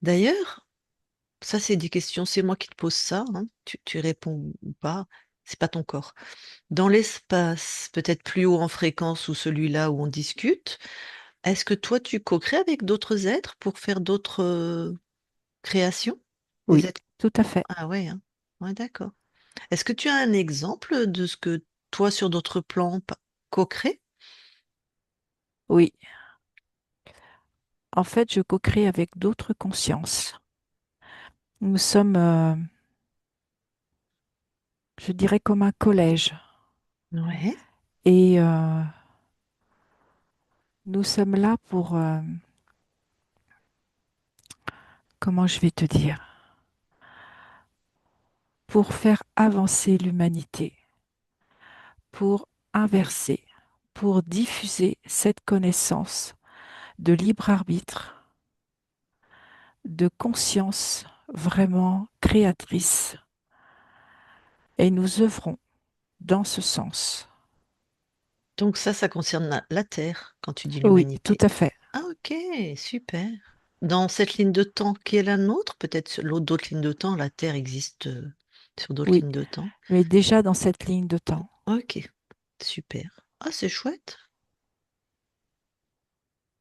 D'ailleurs, ça c'est des questions, c'est moi qui te pose ça, hein, tu réponds ou pas, c'est pas ton corps. Dans l'espace peut-être plus haut en fréquence ou celui-là où on discute, est-ce que toi tu co-crées avec d'autres êtres pour faire d'autres, créations? Des Oui, êtres tout à fait. ah ouais, hein. Ouais, d'accord. Est-ce que tu as un exemple de ce que toi sur d'autres plans co-crées? Oui. En fait, je co-crée avec d'autres consciences. Nous sommes, je dirais, comme un collège. Ouais. Et nous sommes là pour, comment je vais te dire, pour faire avancer l'humanité, pour inverser, pour diffuser cette connaissance de libre arbitre, de conscience vraiment créatrice. Et nous œuvrons dans ce sens. Donc ça concerne la Terre, quand tu dis Oui, tout l'humanité. à fait. Ah OK, super. Dans cette ligne de temps qui est la nôtre, peut-être sur d'autres lignes de temps, la Terre existe, sur d'autres Oui, lignes de temps. mais déjà dans cette ligne de temps. OK, super. Ah, c'est chouette.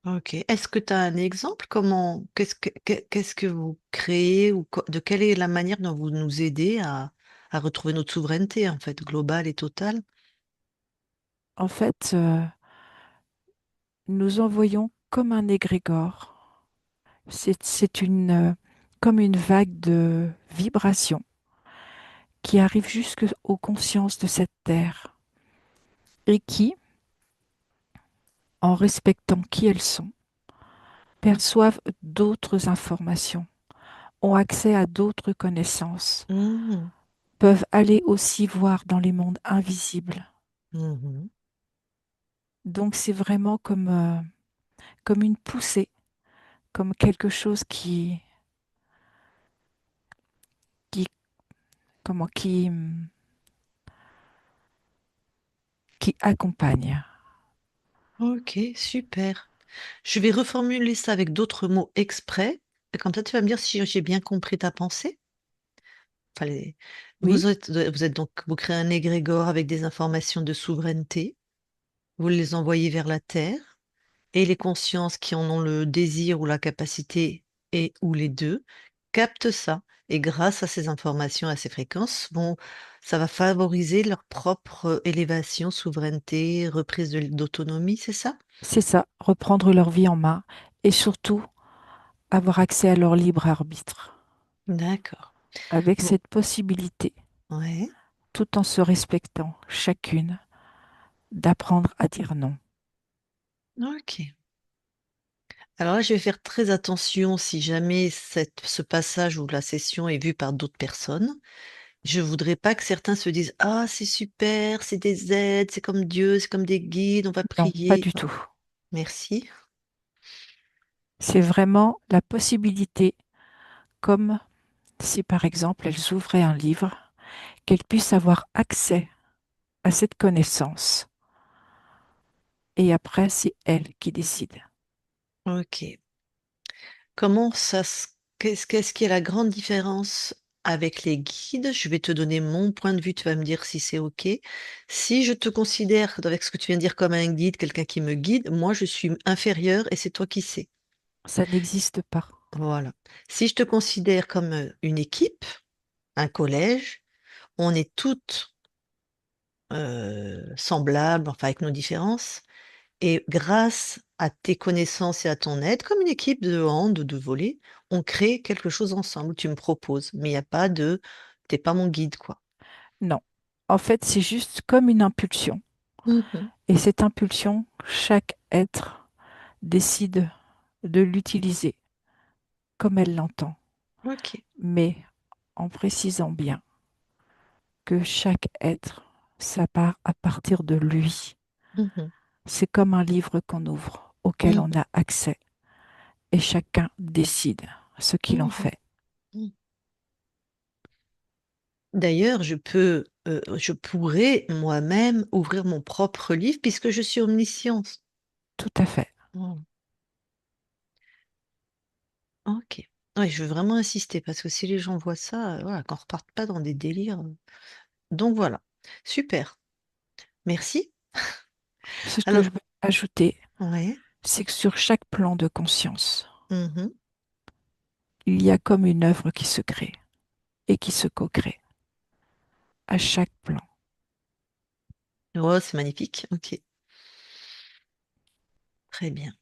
OK. Est-ce que tu as un exemple? Comment qu'est-ce que vous créez ou de quelle est la manière dont vous nous aidez à retrouver notre souveraineté, en fait, globale et totale? En fait, nous envoyons comme un égrégore. C'est une, comme une vague de vibrations qui arrive jusqu'aux consciences de cette terre et qui, en respectant qui elles sont, perçoivent d'autres informations, ont accès à d'autres connaissances, Mmh. peuvent aller aussi voir dans les mondes invisibles. Mmh. Donc c'est vraiment comme, comme une poussée, comme quelque chose qui, comment, qui accompagne. OK, super. Je vais reformuler ça avec d'autres mots exprès et comme ça tu vas me dire si j'ai bien compris ta pensée. Enfin Oui, vous êtes donc vous créez un égrégore avec des informations de souveraineté, vous les envoyez vers la Terre et les consciences qui en ont le désir ou la capacité et ou les 2 captent ça et grâce à ces informations, à ces fréquences, ça va favoriser leur propre, élévation, souveraineté, reprise d'autonomie, c'est ça? c'est ça, reprendre leur vie en main et surtout avoir accès à leur libre arbitre, D'accord. avec Bon, cette possibilité, ouais, tout en se respectant chacune, d'apprendre à dire non. OK. Alors là, je vais faire très attention si jamais ce passage ou la session est vue par d'autres personnes. Je voudrais pas que certains se disent: «Ah, c'est super, c'est des aides, c'est comme Dieu, c'est comme des guides, on va Non, pas prier». du Oh, tout. merci. C'est vraiment la possibilité, comme si par exemple elles ouvraient un livre, qu'elles puissent avoir accès à cette connaissance. Et après, c'est elles qui décident. OK. Comment ça se qu'est-ce qui est la grande différence avec les guides? Je vais te donner mon point de vue, tu vas me dire si c'est OK. Si je te considère, avec ce que tu viens de dire, comme un guide, quelqu'un qui me guide, moi je suis inférieure et c'est toi qui sais. Ça n'existe pas. Voilà. Si je te considère comme, une équipe, un collège, on est toutes, semblables, enfin avec nos différences et grâce à tes connaissances et à ton aide, comme une équipe de hand, de volley, on crée quelque chose ensemble. Tu me proposes, mais il y a pas de: «Tu es pas mon guide», quoi. Non. En fait, c'est juste comme une impulsion. Mmh. Et cette impulsion, chaque être décide de l'utiliser comme elle l'entend, OK. mais en précisant bien que chaque être, ça part à partir de lui. Mmh. C'est comme un livre qu'on ouvre, auquel on Mmh. a accès, et chacun décide ce qu'il en Mmh. fait. Mmh. D'ailleurs, je pourrais moi-même ouvrir mon propre livre puisque je suis omnisciente. Tout à fait. Mmh. OK. Ouais, je veux vraiment insister parce que si les gens voient ça, voilà, qu'on reparte pas dans des délires. Donc voilà, super. Merci. Ce que Alors, je veux ajouter, ouais. c'est que sur chaque plan de conscience, Mhm. il y a comme une œuvre qui se crée et qui se co-crée à chaque plan. Oh, c'est magnifique. Ok, très bien.